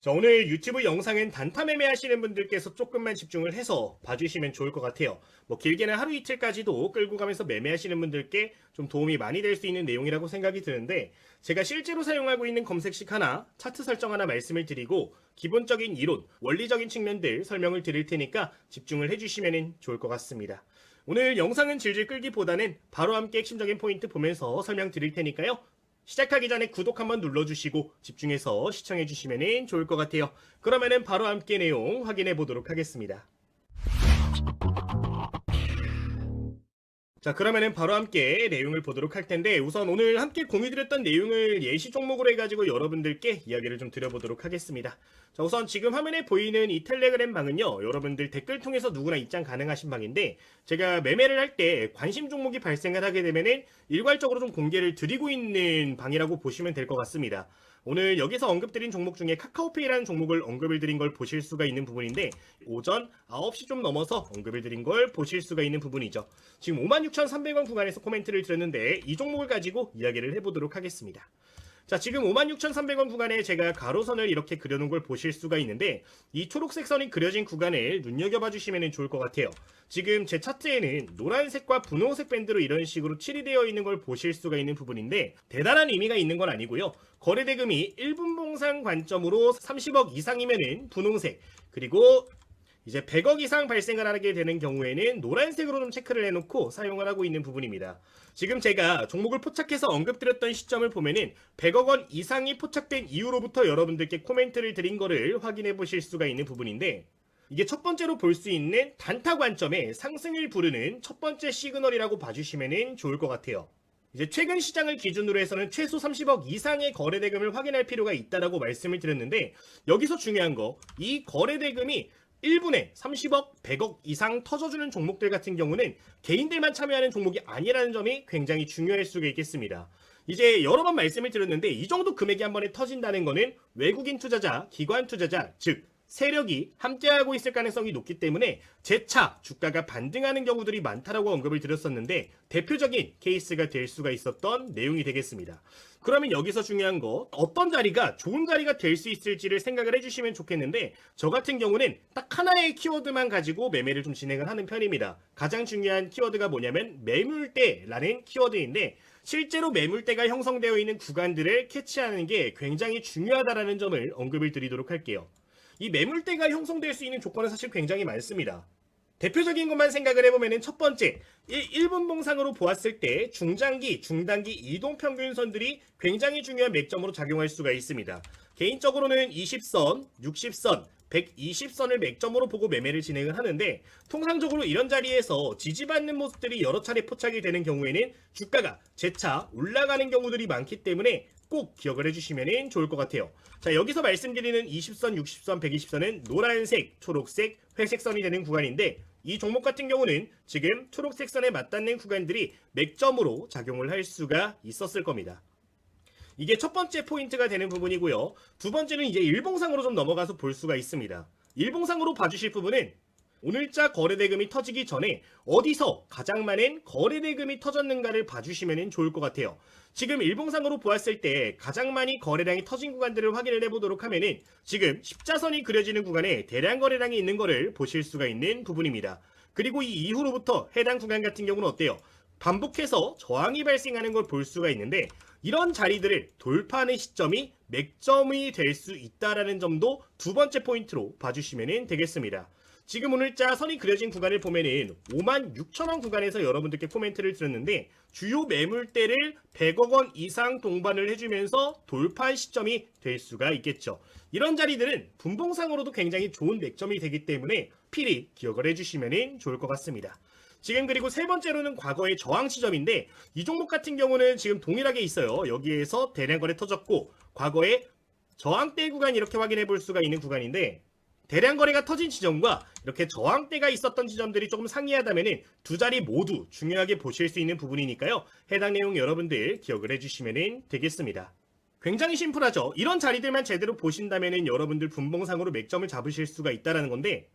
자, 오늘 유튜브 영상은 단타 매매하시는 분들께서 조금만 집중을 해서 봐주시면 좋을 것 같아요. 뭐 길게는 하루 이틀까지도 끌고 가면서 매매하시는 분들께 좀 도움이 많이 될 수 있는 내용이라고 생각이 드는데, 제가 실제로 사용하고 있는 검색식 하나, 차트 설정 하나 말씀을 드리고 기본적인 이론, 원리적인 측면들 설명을 드릴 테니까 집중을 해주시면 좋을 것 같습니다. 오늘 영상은 질질 끌기보다는 바로 함께 핵심적인 포인트 보면서 설명드릴 테니까요. 시작하기 전에 구독 한번 눌러주시고 집중해서 시청해주시면 좋을 것 같아요. 그러면은 바로 함께 내용 확인해 보도록 하겠습니다. 자, 그러면은 바로 함께 내용을 보도록 할 텐데, 우선 오늘 함께 공유드렸던 내용을 예시 종목으로 해가지고 여러분들께 이야기를 좀 드려보도록 하겠습니다. 자, 우선 지금 화면에 보이는 이 텔레그램 방은요, 여러분들 댓글 통해서 누구나 입장 가능하신 방인데, 제가 매매를 할 때 관심 종목이 발생을 하게 되면은 일괄적으로 좀 공개를 드리고 있는 방이라고 보시면 될 것 같습니다. 오늘 여기서 언급드린 종목 중에 카카오페이라는 종목을 언급을 드린 걸 보실 수가 있는 부분인데, 오전 9시 좀 넘어서 언급을 드린 걸 보실 수가 있는 부분이죠. 지금 56,300원 구간에서 코멘트를 드렸는데 이 종목을 가지고 이야기를 해보도록 하겠습니다. 자, 지금 56,300원 구간에 제가 가로선을 이렇게 그려놓은 걸 보실 수가 있는데, 이 초록색 선이 그려진 구간을 눈여겨봐 주시면 좋을 것 같아요. 지금 제 차트에는 노란색과 분홍색 밴드로 이런 식으로 칠이 되어 있는 걸 보실 수가 있는 부분인데, 대단한 의미가 있는 건 아니고요. 거래대금이 1분봉상 관점으로 30억 이상이면은 분홍색, 그리고 이제 100억 이상 발생을 하게 되는 경우에는 노란색으로 좀 체크를 해놓고 사용을 하고 있는 부분입니다. 지금 제가 종목을 포착해서 언급드렸던 시점을 보면은 100억 원 이상이 포착된 이후로부터 여러분들께 코멘트를 드린 거를 확인해 보실 수가 있는 부분인데, 이게 첫 번째로 볼 수 있는 단타 관점의 상승을 부르는 첫 번째 시그널이라고 봐주시면 좋을 것 같아요. 이제 최근 시장을 기준으로 해서는 최소 30억 이상의 거래대금을 확인할 필요가 있다라고 말씀을 드렸는데, 여기서 중요한 거, 이 거래대금이 1분에 30억, 100억 이상 터져주는 종목들 같은 경우는 개인들만 참여하는 종목이 아니라는 점이 굉장히 중요할 수가 있겠습니다. 이제 여러 번 말씀을 드렸는데, 이 정도 금액이 한 번에 터진다는 거는 외국인 투자자, 기관 투자자, 즉 세력이 함께하고 있을 가능성이 높기 때문에 재차 주가가 반등하는 경우들이 많다라고 언급을 드렸었는데, 대표적인 케이스가 될 수가 있었던 내용이 되겠습니다. 그러면 여기서 중요한 거, 어떤 자리가 좋은 자리가 될 수 있을지를 생각을 해주시면 좋겠는데, 저 같은 경우는 딱 하나의 키워드만 가지고 매매를 좀 진행을 하는 편입니다. 가장 중요한 키워드가 뭐냐면 매물대라는 키워드인데, 실제로 매물대가 형성되어 있는 구간들을 캐치하는 게 굉장히 중요하다는 점을 언급을 드리도록 할게요. 이 매물대가 형성될 수 있는 조건은 사실 굉장히 많습니다. 대표적인 것만 생각을 해보면 첫 번째, 1분봉상으로 보았을 때 중장기, 중단기 이동평균선들이 굉장히 중요한 맥점으로 작용할 수가 있습니다. 개인적으로는 20선, 60선, 120선을 맥점으로 보고 매매를 진행을 하는데, 통상적으로 이런 자리에서 지지받는 모습들이 여러 차례 포착이 되는 경우에는 주가가 재차 올라가는 경우들이 많기 때문에 꼭 기억을 해주시면 좋을 것 같아요. 자, 여기서 말씀드리는 20선, 60선, 120선은 노란색, 초록색, 회색 선이 되는 구간인데, 이 종목 같은 경우는 지금 초록색 선에 맞닿는 구간들이 맥점으로 작용을 할 수가 있었을 겁니다. 이게 첫 번째 포인트가 되는 부분이고요. 두 번째는 이제 일봉상으로 좀 넘어가서 볼 수가 있습니다. 일봉상으로 봐주실 부분은 오늘자 거래대금이 터지기 전에 어디서 가장 많은 거래대금이 터졌는가를 봐주시면 좋을 것 같아요. 지금 일봉상으로 보았을 때 가장 많이 거래량이 터진 구간들을 확인을 해보도록 하면은 지금 십자선이 그려지는 구간에 대량 거래량이 있는 것을 보실 수가 있는 부분입니다. 그리고 이 이후로부터 해당 구간 같은 경우는 어때요? 반복해서 저항이 발생하는 걸 볼 수가 있는데, 이런 자리들을 돌파하는 시점이 맥점이 될 수 있다는 점도 두 번째 포인트로 봐주시면 되겠습니다. 지금 오늘자 선이 그려진 구간을 보면은 56,000원 구간에서 여러분들께 코멘트를 드렸는데, 주요 매물대를 100억 원 이상 동반을 해주면서 돌파 시점이 될 수가 있겠죠. 이런 자리들은 분봉상으로도 굉장히 좋은 맥점이 되기 때문에 필히 기억을 해주시면 좋을 것 같습니다. 지금 그리고 세 번째로는 과거의 저항 지점인데, 이 종목 같은 경우는 지금 동일하게 있어요. 여기에서 대량 거래 터졌고, 과거의 저항대 구간 이렇게 확인해 볼 수가 있는 구간인데, 대량 거래가 터진 지점과 이렇게 저항대가 있었던 지점들이 조금 상이하다면 두 자리 모두 중요하게 보실 수 있는 부분이니까요. 해당 내용 여러분들 기억을 해주시면 되겠습니다. 굉장히 심플하죠. 이런 자리들만 제대로 보신다면 여러분들 분봉상으로 맥점을 잡으실 수가 있다는 건데,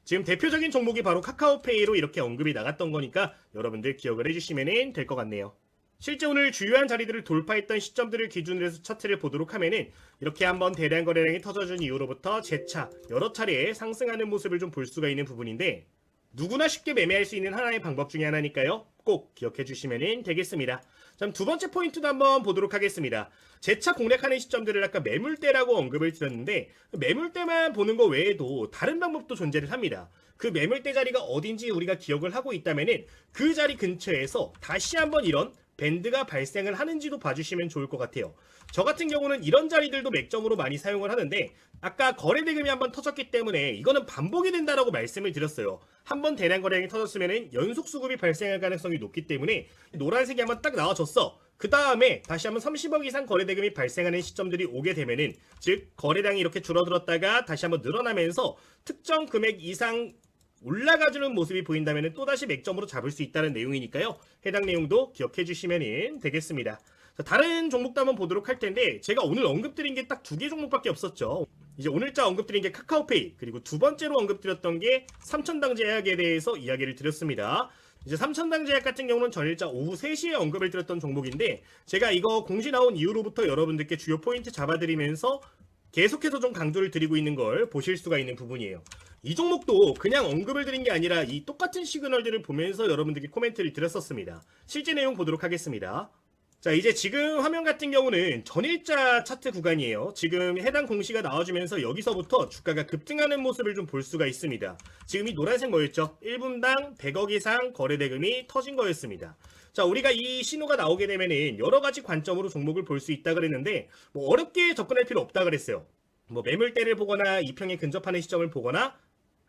지금 대표적인 종목이 바로 카카오페이로 이렇게 언급이 나갔던 거니까 여러분들 기억을 해주시면 될 것 같네요. 실제 오늘 주요한 자리들을 돌파했던 시점들을 기준으로 해서 차트를 보도록 하면은 이렇게 한번 대량 거래량이 터져준 이후로부터 재차 여러 차례 상승하는 모습을 좀 볼 수가 있는 부분인데 누구나 쉽게 매매할 수 있는 하나의 방법 중에 하나니까요. 꼭 기억해 주시면 되겠습니다. 자, 두 번째 포인트도 한번 보도록 하겠습니다. 재차 공략하는 시점들을 아까 매물대라고 언급을 드렸는데 매물대만 보는 거 외에도 다른 방법도 존재를 합니다. 그 매물대 자리가 어딘지 우리가 기억을 하고 있다면은 그 자리 근처에서 다시 한번 이런 밴드가 발생을 하는지도 봐주시면 좋을 것 같아요. 저 같은 경우는 이런 자리들도 맥점으로 많이 사용을 하는데 아까 거래 대금이 한번 터졌기 때문에 이거는 반복이 된다라고 말씀을 드렸어요. 한번 대량 거래량이 터졌으면 연속 수급이 발생할 가능성이 높기 때문에 노란색이 한번 딱 나와줬어. 그 다음에 다시 한번 30억 이상 거래 대금이 발생하는 시점들이 오게 되면은 즉 거래량이 이렇게 줄어들었다가 다시 한번 늘어나면서 특정 금액 이상 올라가주는 모습이 보인다면 또다시 맥점으로 잡을 수 있다는 내용이니까요. 해당 내용도 기억해 주시면 되겠습니다. 자, 다른 종목도 한번 보도록 할 텐데 제가 오늘 언급드린 게 딱 두 개 종목밖에 없었죠. 이제 오늘자 언급드린 게 카카오페이, 그리고 두 번째로 언급드렸던 게 삼천당 제약에 대해서 이야기를 드렸습니다. 이제 삼천당 제약 같은 경우는 전일자 오후 3시에 언급을 드렸던 종목인데 제가 이거 공시 나온 이후로부터 여러분들께 주요 포인트 잡아드리면서 계속해서 좀 강조를 드리고 있는 걸 보실 수가 있는 부분이에요. 이 종목도 그냥 언급을 드린 게 아니라 이 똑같은 시그널들을 보면서 여러분들께 코멘트를 드렸었습니다. 실제 내용 보도록 하겠습니다. 자, 이제 지금 화면 같은 경우는 전일자 차트 구간이에요. 지금 해당 공시가 나와주면서 여기서부터 주가가 급등하는 모습을 좀 볼 수가 있습니다. 지금 이 노란색 뭐였죠? 1분당 100억 이상 거래 대금이 터진 거였습니다. 자, 우리가 이 신호가 나오게 되면은 여러 가지 관점으로 종목을 볼 수 있다 그랬는데 뭐 어렵게 접근할 필요 없다 그랬어요. 뭐 매물대를 보거나 이평에 근접하는 시점을 보거나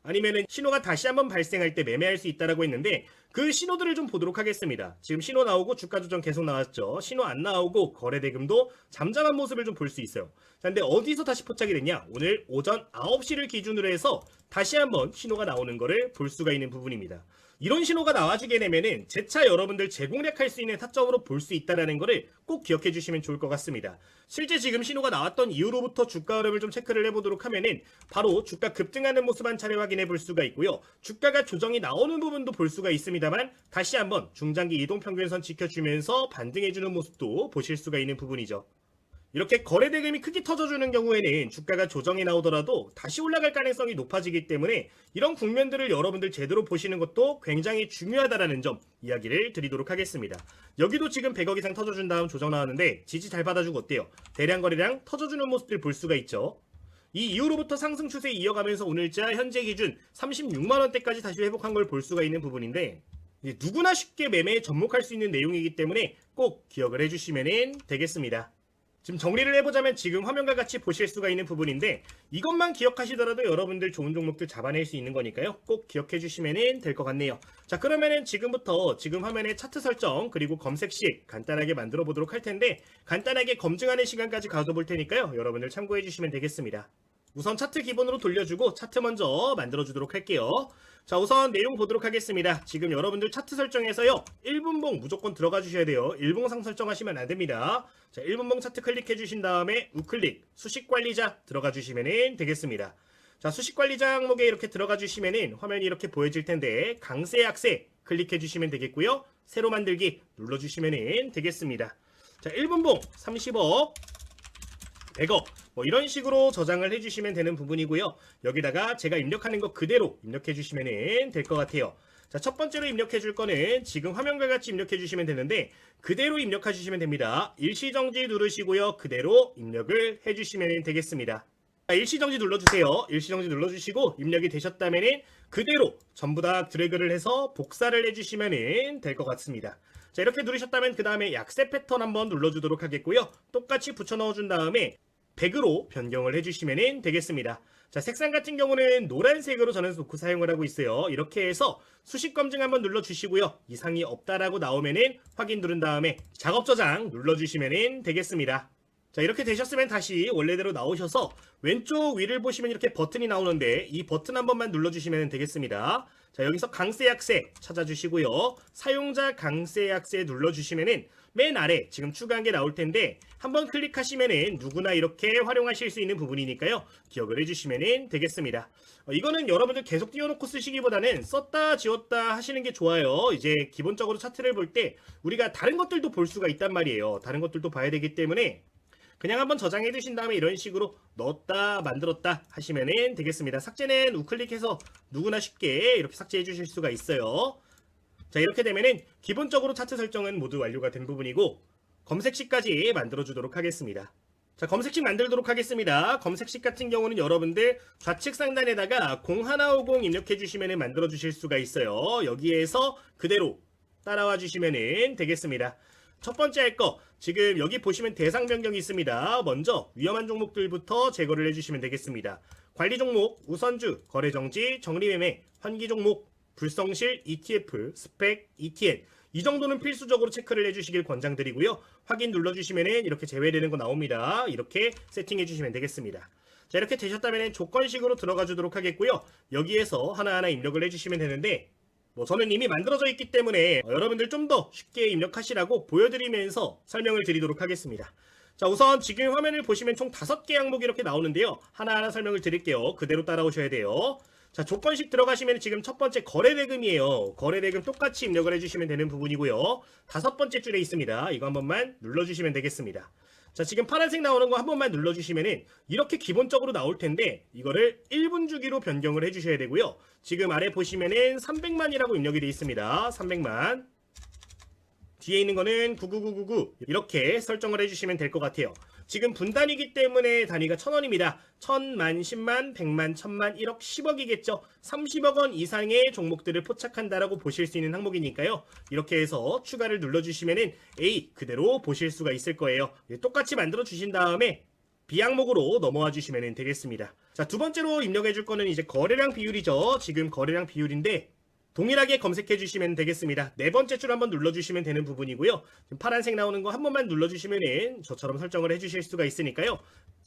아니면은 신호가 다시 한번 발생할 때 매매할 수 있다라고 했는데 그 신호들을 좀 보도록 하겠습니다. 지금 신호 나오고 주가 조정 계속 나왔죠. 신호 안 나오고 거래 대금도 잠잠한 모습을 좀 볼 수 있어요. 자, 근데 어디서 다시 포착이 됐냐? 오늘 오전 9시를 기준으로 해서 다시 한번 신호가 나오는 거를 볼 수가 있는 부분입니다. 이런 신호가 나와주게 되면은 재차 여러분들 재공략할 수 있는 타점으로 볼 수 있다는 거를 꼭 기억해 주시면 좋을 것 같습니다. 실제 지금 신호가 나왔던 이후로부터 주가 흐름을 좀 체크를 해보도록 하면은 바로 주가 급등하는 모습 한 차례 확인해 볼 수가 있고요. 주가가 조정이 나오는 부분도 볼 수가 있습니다만 다시 한번 중장기 이동평균선 지켜주면서 반등해주는 모습도 보실 수가 있는 부분이죠. 이렇게 거래 대금이 크게 터져주는 경우에는 주가가 조정이 나오더라도 다시 올라갈 가능성이 높아지기 때문에 이런 국면들을 여러분들 제대로 보시는 것도 굉장히 중요하다는 점 이야기를 드리도록 하겠습니다. 여기도 지금 100억 이상 터져준 다음 조정 나왔는데 지지 잘 받아주고 어때요? 대량 거래량 터져주는 모습들 볼 수가 있죠. 이 이후로부터 상승 추세 이어가면서 오늘자 현재 기준 36만원대까지 다시 회복한 걸 볼 수가 있는 부분인데 누구나 쉽게 매매에 접목할 수 있는 내용이기 때문에 꼭 기억을 해주시면 되겠습니다. 지금 정리를 해보자면 지금 화면과 같이 보실 수가 있는 부분인데 이것만 기억하시더라도 여러분들 좋은 종목들 잡아낼 수 있는 거니까요. 꼭 기억해 주시면 될 것 같네요. 자, 그러면은 지금부터 지금 화면에 차트 설정 그리고 검색식 간단하게 만들어 보도록 할 텐데 간단하게 검증하는 시간까지 가져볼 테니까요. 여러분들 참고해 주시면 되겠습니다. 우선 차트 기본으로 돌려주고 차트 먼저 만들어주도록 할게요. 자, 우선 내용 보도록 하겠습니다. 지금 여러분들 차트 설정에서요. 1분봉 무조건 들어가 주셔야 돼요. 1분봉상 설정하시면 안 됩니다. 자, 1분봉 차트 클릭해 주신 다음에 우클릭 수식관리자 들어가 주시면 되겠습니다. 자, 수식관리자 항목에 이렇게 들어가 주시면 화면이 이렇게 보여질 텐데 강세 약세 클릭해 주시면 되겠고요. 새로 만들기 눌러주시면 되겠습니다. 자, 1분봉 30억 100억 뭐 이런 식으로 저장을 해주시면 되는 부분이고요. 여기다가 제가 입력하는 거 그대로 입력해 주시면 될 것 같아요. 자, 첫 번째로 입력해 줄 거는 지금 화면과 같이 입력해 주시면 되는데 그대로 입력해 주시면 됩니다. 일시정지 누르시고요. 그대로 입력을 해주시면 되겠습니다. 자, 일시정지 눌러주세요. 일시정지 눌러주시고 입력이 되셨다면 그대로 전부 다 드래그를 해서 복사를 해주시면 될 것 같습니다. 자, 이렇게 누르셨다면 그 다음에 약세 패턴 한번 눌러주도록 하겠고요. 똑같이 붙여 넣어준 다음에 100으로 변경을 해주시면 되겠습니다. 자, 색상 같은 경우는 노란색으로 저는 놓고 사용을 하고 있어요. 이렇게 해서 수식 검증 한번 눌러주시고요. 이상이 없다라고 나오면은 확인 누른 다음에 작업 저장 눌러주시면 되겠습니다. 자, 이렇게 되셨으면 다시 원래대로 나오셔서 왼쪽 위를 보시면 이렇게 버튼이 나오는데 이 버튼 한 번만 눌러주시면 되겠습니다. 자, 여기서 강세 약세 찾아주시고요. 사용자 강세 약세 눌러주시면은 맨 아래 지금 추가한 게 나올 텐데 한번 클릭하시면은 누구나 이렇게 활용하실 수 있는 부분이니까요. 기억을 해주시면 되겠습니다. 이거는 여러분들 계속 띄워놓고 쓰시기보다는 썼다 지웠다 하시는 게 좋아요. 이제 기본적으로 차트를 볼 때 우리가 다른 것들도 볼 수가 있단 말이에요. 다른 것들도 봐야 되기 때문에 그냥 한번 저장해 두신 다음에 이런 식으로 넣었다 만들었다 하시면 되겠습니다. 삭제는 우클릭해서 누구나 쉽게 이렇게 삭제해 주실 수가 있어요. 자, 이렇게 되면은 기본적으로 차트 설정은 모두 완료가 된 부분이고 검색식까지 만들어 주도록 하겠습니다. 자, 검색식 만들도록 하겠습니다. 검색식 같은 경우는 여러분들 좌측 상단에다가 0150 입력해 주시면 만들어 주실 수가 있어요. 여기에서 그대로 따라와 주시면 되겠습니다. 첫 번째 할 거, 지금 여기 보시면 대상 변경이 있습니다. 먼저 위험한 종목들부터 제거를 해주시면 되겠습니다. 관리 종목, 우선주, 거래 정지, 정리 매매, 환기 종목, 불성실, ETF, 스펙, ETN 이 정도는 필수적으로 체크를 해주시길 권장드리고요. 확인 눌러주시면 이렇게 제외되는 거 나옵니다. 이렇게 세팅해 주시면 되겠습니다. 자, 이렇게 되셨다면 조건식으로 들어가 주도록 하겠고요. 여기에서 하나하나 입력을 해주시면 되는데 저는 이미 만들어져 있기 때문에 여러분들 좀 더 쉽게 입력하시라고 보여드리면서 설명을 드리도록 하겠습니다. 자, 우선 지금 화면을 보시면 총 5개 항목이 이렇게 나오는데요. 하나하나 설명을 드릴게요. 그대로 따라오셔야 돼요. 자, 조건식 들어가시면 지금 첫 번째 거래대금이에요. 거래대금 똑같이 입력을 해주시면 되는 부분이고요. 5번째 줄에 있습니다. 이거 한 번만 눌러주시면 되겠습니다. 자, 지금 파란색 나오는 거 한 번만 눌러주시면은 이렇게 기본적으로 나올 텐데 이거를 1분 주기로 변경을 해주셔야 되고요. 지금 아래 보시면은 300만이라고 입력이 되어 있습니다. 300만. 뒤에 있는 거는 99999 이렇게 설정을 해주시면 될 것 같아요. 지금 분단이기 때문에 단위가 1000원입니다. 1000만, 10만, 100만, 1000만, 1억, 10억이겠죠. 30억 원 이상의 종목들을 포착한다라고 보실 수 있는 항목이니까요. 이렇게 해서 추가를 눌러주시면은 A 그대로 보실 수가 있을 거예요. 똑같이 만들어 주신 다음에 B 항목으로 넘어와 주시면 되겠습니다. 자, 두 번째로 입력해 줄 거는 이제 거래량 비율이죠. 지금 거래량 비율인데 동일하게 검색해 주시면 되겠습니다. 네 번째 줄 한번 눌러주시면 되는 부분이고요. 지금 파란색 나오는 거 한 번만 눌러주시면 저처럼 설정을 해주실 수가 있으니까요.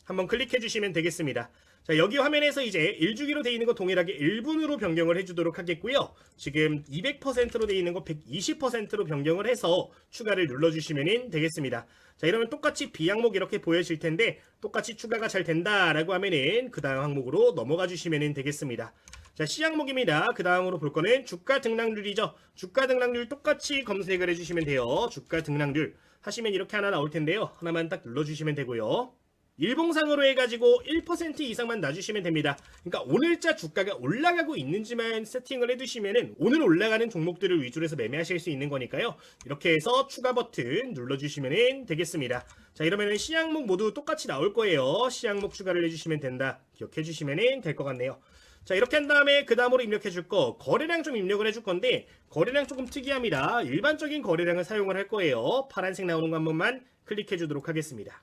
한번 클릭해 주시면 되겠습니다. 자, 여기 화면에서 이제 1주기로 되어 있는 거 동일하게 1분으로 변경을 해주도록 하겠고요. 지금 200%로 되어 있는 거 120%로 변경을 해서 추가를 눌러주시면 되겠습니다. 자, 이러면 똑같이 B 항목 이렇게 보여질 텐데 똑같이 추가가 잘 된다라고 하면은 그 다음 항목으로 넘어가 주시면 되겠습니다. 자, C 항목입니다. 그 다음으로 볼 거는 주가 등락률이죠. 주가 등락률 똑같이 검색을 해주시면 돼요. 주가 등락률 하시면 이렇게 하나 나올 텐데요. 하나만 딱 눌러주시면 되고요. 일봉상으로 해가지고 1% 이상만 놔주시면 됩니다. 그러니까 오늘자 주가가 올라가고 있는지만 세팅을 해두시면은 오늘 올라가는 종목들을 위주로 해서 매매하실 수 있는 거니까요. 이렇게 해서 추가 버튼 눌러주시면 되겠습니다. 자, 이러면은 C 항목 모두 똑같이 나올 거예요. C 항목 추가를 해주시면 된다. 기억해 주시면 될 것 같네요. 자, 이렇게 한 다음에 그 다음으로 입력해 줄 거 거래량 좀 입력을 해줄 건데 거래량 조금 특이합니다. 일반적인 거래량을 사용을 할 거예요. 파란색 나오는 거 한 번만 클릭해 주도록 하겠습니다.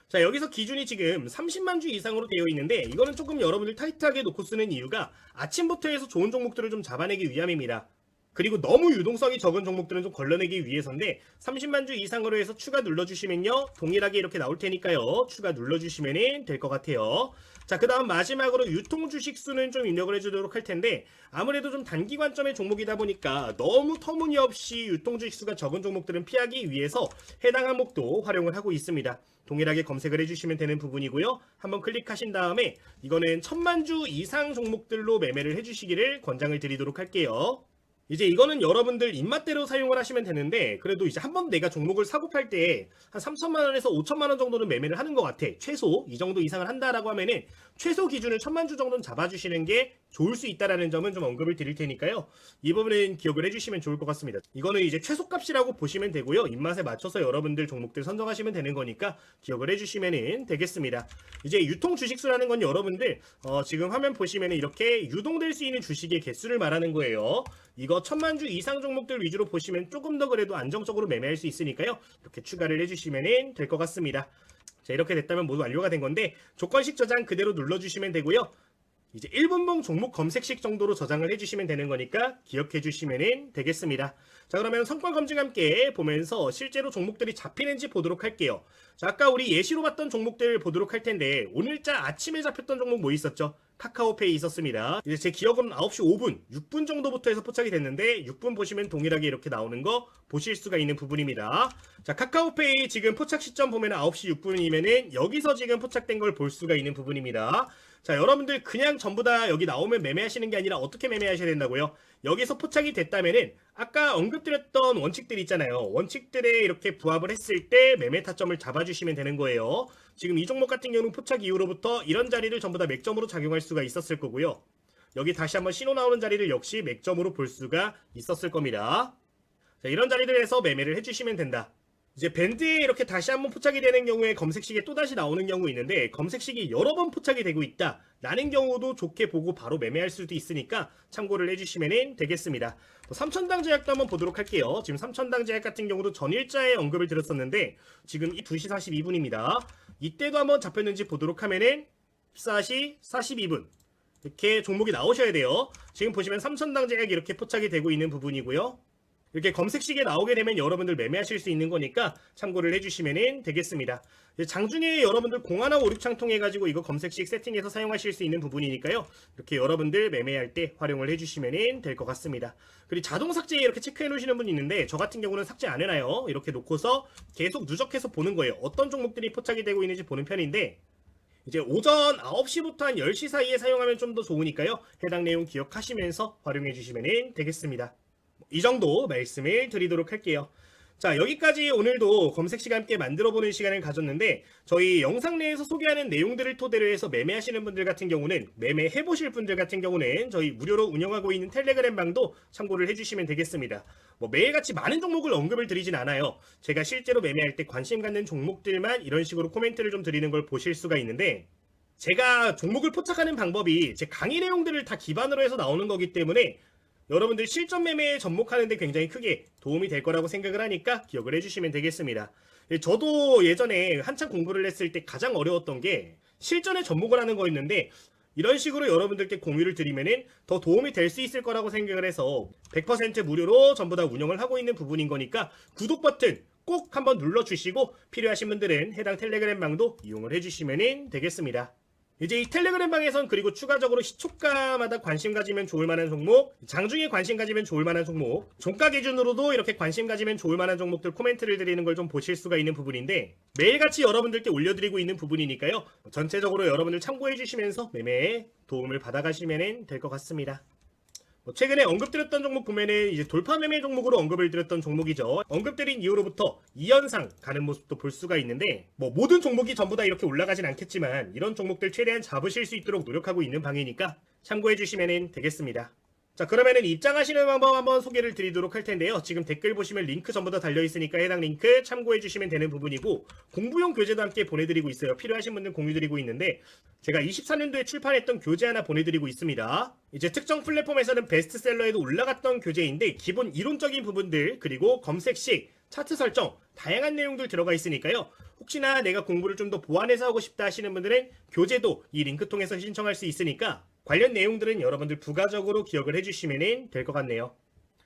자, 여기서 기준이 지금 30만 주 이상으로 되어 있는데 이거는 조금 여러분들 타이트하게 놓고 쓰는 이유가 아침부터 해서 좋은 종목들을 좀 잡아내기 위함입니다. 그리고 너무 유동성이 적은 종목들은 좀 걸러내기 위해서인데 30만 주 이상으로 해서 추가 눌러주시면요 동일하게 이렇게 나올 테니까요 추가 눌러주시면 될 것 같아요. 자, 그 다음 마지막으로 유통 주식 수는 좀 입력을 해주도록 할 텐데 아무래도 좀 단기 관점의 종목이다 보니까 너무 터무니없이 유통 주식 수가 적은 종목들은 피하기 위해서 해당 항목도 활용을 하고 있습니다. 동일하게 검색을 해주시면 되는 부분이고요. 한번 클릭하신 다음에 이거는 1000만 주 이상 종목들로 매매를 해주시기를 권장을 드리도록 할게요. 이제 이거는 여러분들 입맛대로 사용을 하시면 되는데 그래도 이제 한번 내가 종목을 사고 팔 때 한 3천만 원에서 5천만 원 정도는 매매를 하는 것 같아. 최소 이 정도 이상을 한다라고 하면은 최소 기준을 1000만 주 정도는 잡아주시는 게 좋을 수 있다라는 점은 좀 언급을 드릴 테니까요. 이 부분은 기억을 해주시면 좋을 것 같습니다. 이거는 이제 최소값이라고 보시면 되고요. 입맛에 맞춰서 여러분들 종목들 선정하시면 되는 거니까 기억을 해주시면 되겠습니다. 이제 유통 주식수라는 건 여러분들 지금 화면 보시면 이렇게 유동될 수 있는 주식의 개수를 말하는 거예요. 이거 1000만 주 이상 종목들 위주로 보시면 조금 더 그래도 안정적으로 매매할 수 있으니까요. 이렇게 추가를 해주시면 될 것 같습니다. 자, 이렇게 됐다면 모두 완료가 된 건데 조건식 저장 그대로 눌러주시면 되고요. 이제 1분봉 종목 검색식 정도로 저장을 해주시면 되는 거니까 기억해 주시면 되겠습니다. 자, 그러면 성과 검증 함께 보면서 실제로 종목들이 잡히는지 보도록 할게요. 자, 아까 우리 예시로 봤던 종목들 보도록 할 텐데 오늘자 아침에 잡혔던 종목 뭐 있었죠? 카카오페이 있었습니다. 이제 제 기억은 9시 5분, 6분 정도부터 해서 포착이 됐는데 6분 보시면 동일하게 이렇게 나오는 거 보실 수가 있는 부분입니다. 자, 카카오페이 지금 포착 시점 보면 9시 6분이면은 여기서 지금 포착된 걸 볼 수가 있는 부분입니다. 자, 여러분들 그냥 전부 다 여기 나오면 매매하시는 게 아니라 어떻게 매매하셔야 된다고요? 여기서 포착이 됐다면은 아까 언급드렸던 원칙들 있잖아요. 원칙들에 이렇게 부합을 했을 때 매매 타점을 잡아주시면 되는 거예요. 지금 이 종목 같은 경우는 포착 이후로부터 이런 자리를 전부 다 맥점으로 작용할 수가 있었을 거고요. 여기 다시 한번 신호 나오는 자리를 역시 맥점으로 볼 수가 있었을 겁니다. 자, 이런 자리들에서 매매를 해주시면 된다. 이제 밴드에 이렇게 다시 한번 포착이 되는 경우에 검색식에 또다시 나오는 경우 있는데 검색식이 여러 번 포착이 되고 있다 라는 경우도 좋게 보고 바로 매매할 수도 있으니까 참고를 해주시면 되겠습니다. 3천당 제약도 한번 보도록 할게요. 지금 3천당 제약 같은 경우도 전일자에 언급을 드렸었는데 지금 2시 42분입니다. 이때도 한번 잡혔는지 보도록 하면은 14시 42분 이렇게 종목이 나오셔야 돼요. 지금 보시면 3천당 제약이 이렇게 포착이 되고 있는 부분이고요. 이렇게 검색식에 나오게 되면 여러분들 매매하실 수 있는 거니까 참고를 해주시면 되겠습니다. 장중에 여러분들 0156창 통해 가지고 이거 검색식 세팅해서 사용하실 수 있는 부분이니까요. 이렇게 여러분들 매매할 때 활용을 해주시면 될 것 같습니다. 그리고 자동 삭제 이렇게 체크해 놓으시는 분이 있는데 저 같은 경우는 삭제 안 해놔요. 이렇게 놓고서 계속 누적해서 보는 거예요. 어떤 종목들이 포착이 되고 있는지 보는 편인데 이제 오전 9시부터 한 10시 사이에 사용하면 좀 더 좋으니까요. 해당 내용 기억하시면서 활용해 주시면 되겠습니다. 이 정도 말씀을 드리도록 할게요. 자, 여기까지 오늘도 검색시간 함께 만들어보는 시간을 가졌는데 저희 영상 내에서 소개하는 내용들을 토대로 해서 매매하시는 분들 같은 경우는 매매해보실 분들 같은 경우는 저희 무료로 운영하고 있는 텔레그램 방도 참고를 해주시면 되겠습니다. 매일같이 많은 종목을 언급을 드리진 않아요. 제가 실제로 매매할 때 관심 갖는 종목들만 이런 식으로 코멘트를 좀 드리는 걸 보실 수가 있는데 제가 종목을 포착하는 방법이 제 강의 내용들을 다 기반으로 해서 나오는 거기 때문에 여러분들 실전 매매에 접목하는데 굉장히 크게 도움이 될 거라고 생각을 하니까 기억을 해주시면 되겠습니다. 저도 예전에 한참 공부를 했을 때 가장 어려웠던 게 실전에 접목을 하는 거였는데 이런 식으로 여러분들께 공유를 드리면은 더 도움이 될 수 있을 거라고 생각을 해서 100% 무료로 전부 다 운영을 하고 있는 부분인 거니까 구독 버튼 꼭 한번 눌러주시고 필요하신 분들은 해당 텔레그램 방도 이용을 해주시면 되겠습니다. 이제 이 텔레그램 방에선 그리고 추가적으로 시초가마다 관심 가지면 좋을 만한 종목, 장중에 관심 가지면 좋을 만한 종목, 종가 기준으로도 이렇게 관심 가지면 좋을 만한 종목들 코멘트를 드리는 걸 좀 보실 수가 있는 부분인데 매일같이 여러분들께 올려드리고 있는 부분이니까요. 전체적으로 여러분들 참고해 주시면서 매매에 도움을 받아가시면 될 것 같습니다. 최근에 언급드렸던 종목 보면은 이제 돌파 매매 종목으로 언급을 드렸던 종목이죠. 언급드린 이후로부터 2연상 가는 모습도 볼 수가 있는데 모든 종목이 전부 다 이렇게 올라가진 않겠지만 이런 종목들 최대한 잡으실 수 있도록 노력하고 있는 방이니까 참고해 주시면 되겠습니다. 자, 그러면은 입장하시는 방법 한번 소개를 드리도록 할 텐데요. 지금 댓글 보시면 링크 전부 다 달려 있으니까 해당 링크 참고해 주시면 되는 부분이고 공부용 교재도 함께 보내드리고 있어요. 필요하신 분들 공유드리고 있는데 제가 24년도에 출판했던 교재 하나 보내드리고 있습니다. 이제 특정 플랫폼에서는 베스트셀러에도 올라갔던 교재인데 기본 이론적인 부분들 그리고 검색식, 차트 설정 다양한 내용들 들어가 있으니까요. 혹시나 내가 공부를 좀 더 보완해서 하고 싶다 하시는 분들은 교재도 이 링크 통해서 신청할 수 있으니까 관련 내용들은 여러분들 부가적으로 기억을 해주시면 될 것 같네요.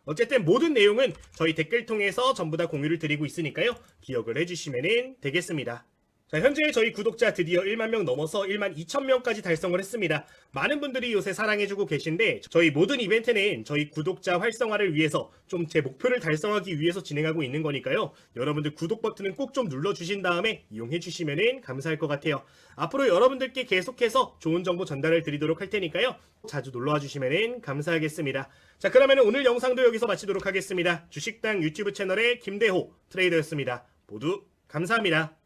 어쨌든 모든 내용은 저희 댓글 통해서 전부 다 공유를 드리고 있으니까요. 기억을 해주시면 되겠습니다. 자, 현재 저희 구독자 드디어 1만 명 넘어서 1만 2천 명까지 달성을 했습니다. 많은 분들이 요새 사랑해주고 계신데 저희 모든 이벤트는 저희 구독자 활성화를 위해서 좀 제 목표를 달성하기 위해서 진행하고 있는 거니까요. 여러분들 구독 버튼은 꼭 좀 눌러주신 다음에 이용해주시면 감사할 것 같아요. 앞으로 여러분들께 계속해서 좋은 정보 전달을 드리도록 할 테니까요. 자주 놀러와 주시면 감사하겠습니다. 자, 그러면 오늘 영상도 여기서 마치도록 하겠습니다. 주식당 유튜브 채널의 김대호 트레이더였습니다. 모두 감사합니다.